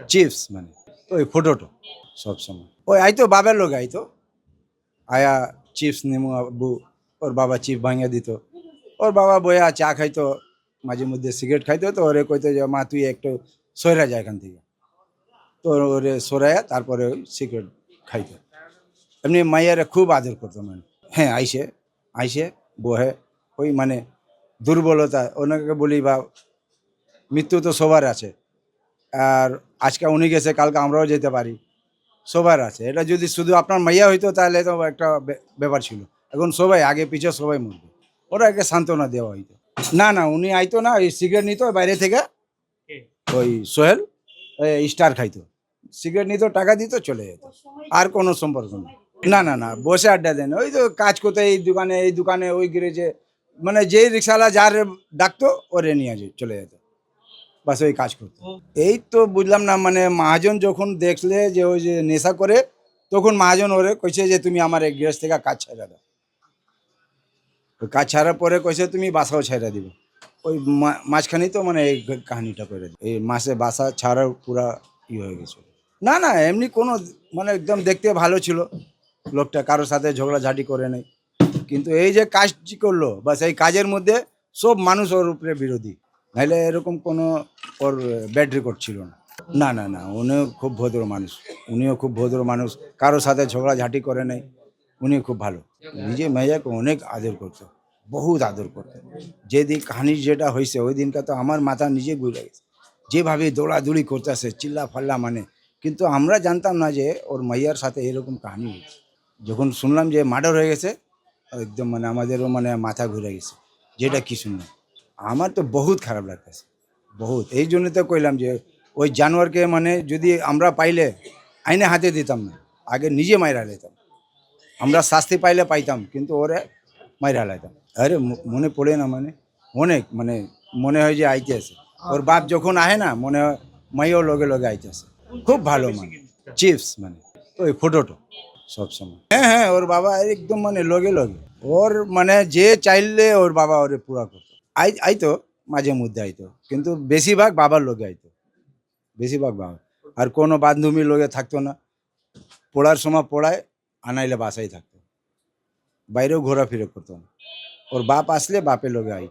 chips মানে ওই ফটোটো সবসময় ওই আইতো বাবার লোক আইতো আয়া চিপস নেমু আব্বু ওর বাবা চিপস ভাঙিয়ে দিত ওর বাবা বয়া চা খাইতো মাঝে মধ্যে সিগারেট খাইতো তো ওরে কইতো যে মা তুই একটু সইরা যা এখান থেকে তো ওরে সরাইয়া তারপরে ওই সিগারেট খাইতো এমনি মাইয়ারে খুব আদর করতো মানে হ্যাঁ আইসে আইসে বহে ওই মানে দুর্বলতা ওনাকে বলি বা মৃত্যু তো সবার আছে আর আজকে উনি গেছে কালকে আমরাও যেতে পারি সবার আছে এটা যদি শুধু আপনার মাইয়া হইতো তাহলে তো একটা ব্যাপার ছিল এখন সবাই আগে পিছিয়ে সবাই মরবে ওরা একে সান্ত্বনা দেওয়া হইতো না না উনি আইতো না ওই সিগারেট নিত বাইরে থেকে ওই সোহেল স্টার খাইতো সিগারেট নিত টাকা দিত চলে যেত আর কোনো সম্পর্ক নেই না না না বসে আড্ডা দেন ওই তো কাজ করতে এই দোকানে ওই গ্যারেজে মানে যেই রিক্সাওয়ালা যার ডাকতো ওরে নিয়ে চলে যেত বাস ওই কাজ করতো এই তো বুঝলাম না মানে মহাজন যখন দেখলে যে ওই যে নেশা করে তখন মহাজন ওরে কইছে যে তুমি আমার এক গৃহস্থ থেকে কাজ ছাড়া দাও ওই কাজ ছাড়ার পরে কইছে তুমি বাসাও ছাড়া দিবে ওই মাঝখানেই তো মানে এই কাহিনীটা করে এই মাসে বাসা ছাড়াও পুরা হয়ে গেছে না না এমনি কোনো মানে একদম দেখতে ভালো ছিল লোকটা কারোর সাথে ঝগড়াঝাটি করে নেই কিন্তু এই যে কাজটি করলো বাস এই কাজের মধ্যে সব মানুষ ওর উপরে বিরোধী নাহলে এরকম কোনো ওর ব্যাড রেকর্ড ছিল না না না না উনিও খুব ভদ্র মানুষ উনিও খুব ভদ্র মানুষ কারোর সাথে ঝগড়াঝাটি করে নেই উনিও খুব ভালো নিজে মেয়াকে অনেক আদর করতো বহুত আদর করতো যেদিন কাহিনী যেটা হয়েছে ওই দিনটা তো আমার মাথা নিজে ঘুরে গেছে যেভাবে দৌড়াদৌড়ি করতেছে চিল্লা ফাল্লা মানে কিন্তু আমরা জানতাম না যে ওর মাইয়ার সাথে এরকম কাহিনী হয়েছে যখন শুনলাম যে মার্ডার হয়ে গেছে একদম মানে আমাদেরও মানে মাথা ঘুরে গেছে যেটা কি শুনলাম আমার তো বহুত খারাপ লাগতেছে বহুত এই জন্য তো কইলাম যে ওই জানোয়ারকে মানে যদি আমরা পাইলে আইনে হাতে দিতাম না আগে নিজে মাইরা লেতাম আমরা শাস্তি পাইলে পাইতাম কিন্তু ওরে মাইরা লাইতাম আরে মনে পড়ে না মানে অনেক মানে মনে হয় যে আইতেছে ওর বাপ যখন আহে না মনে হয় মাইও লগে লগে আইতেছে খুব ভালো মানে চিপস মানে ওই ফটোটো সবসময় হ্যাঁ হ্যাঁ ওর বাবা একদম মানে লগে লগে ওর মানে যে চাইলে ওর বাবা ওরে পুরা করতো আইতো মাঝে মধ্যে আইতো কিন্তু বেশিরভাগ বাবার লোকে আইতো বেশিরভাগ বাবা আর কোনো বান্ধবীর লোকে থাকতো না পড়ার সময় পড়ায় আনাইলে বাসায় থাকতো বাইরেও ঘোরাফেরা করতো না ওর বাপ আসলে বাপের লোকে আইতো